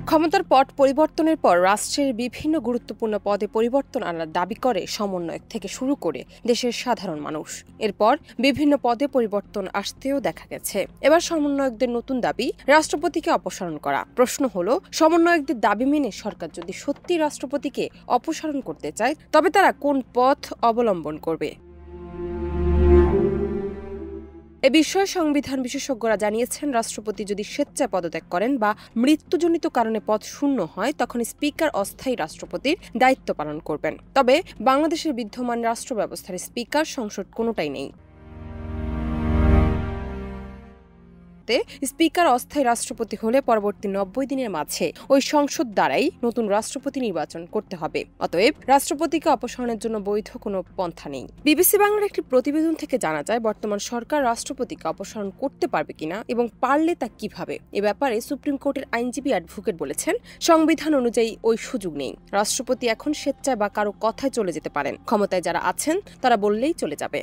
ক্ষমতার পট পরিবর্তনের পর রাষ্ট্রের বিভিন্ন গুরুত্বপূর্ণ পদে পরিবর্তন আনার দাবি করে সমন্বয়ক থেকে শুরু করে দেশের সাধারণ মানুষ। এরপর বিভিন্ন পদে পরিবর্তন আসতেও দেখা গেছে। এবার সমন্বয়কদের নতুন দাবি রাষ্ট্রপতিকে অপসারণ করা। প্রশ্ন হলো, সমন্বয়কদের দাবি মেনে সরকার যদি সত্যি রাষ্ট্রপতিকে অপসারণ করতে চায় তবে তারা কোন পথ অবলম্বন করবে? এ বিষয়ে সংবিধান বিশেষজ্ঞরা জানিয়েছেন, রাষ্ট্রপতি যদি স্বেচ্ছায় পদত্যাগ করেন বা মৃত্যুজনিত কারণে পদ শূন্য হয় তখন স্পিকার অস্থায়ী রাষ্ট্রপতির দায়িত্ব পালন করবেন। তবে বাংলাদেশের বিদ্যমান রাষ্ট্র ব্যবস্থার স্পিকার, সংসদ কোনোটাই নেই। স্পিকার অস্থায়ী রাষ্ট্রপতি হলে পরবর্তী 90 দিনের মাঝে ওই সংসদ দ্বারাই নতুন রাষ্ট্রপতি নির্বাচন করতে হবে। অতএব রাষ্ট্রপতিকে অপসারণের জন্য বৈধ কোনো পন্থা নেই। বিবিসি বাংলার একটি প্রতিবেদন থেকে জানা যায়, বর্তমান সরকার রাষ্ট্রপতিকে অপসারণ করতে পারবে কিনা এবং পারলে তা কিভাবে, এ ব্যাপারে সুপ্রিম কোর্টের আইনজীবী অ্যাডভোকেট বলেছেন, সংবিধান অনুযায়ী ওই সুযোগ নেই। রাষ্ট্রপতি এখন স্বেচ্ছায় বা কারো কথায় চলে যেতে পারেন। ক্ষমতায় যারা আছেন তারা বললেই চলে যাবে।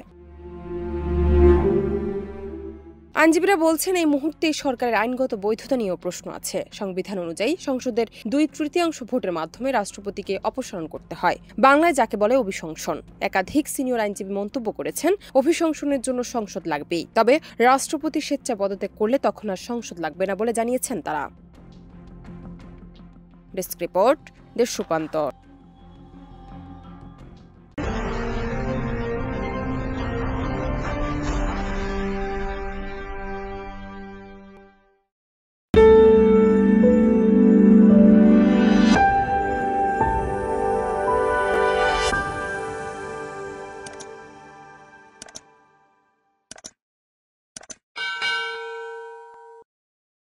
আইনজীবীরা বলছেন, এই মুহূর্তে সরকারের আইনগত বৈধতা নিয়েও প্রশ্ন আছে। সংবিধান অনুযায়ী সংসদের 2/3 ভোটের মাধ্যমে রাষ্ট্রপতিকে অপসারণ করতে হয়। বাংলায় যাকে বলে অভিশংসন। একাধিক সিনিয়র আইনজীবী মন্তব্য করেছেন, অভিশংসনের জন্য সংসদ লাগবেই। তবে রাষ্ট্রপতি স্বেচ্ছায় পদত্যাগ করলে তখন আর সংসদ লাগবে না বলে জানিয়েছেন তারা। ডেস্ক রিপোর্ট, দেশ রূপান্তর।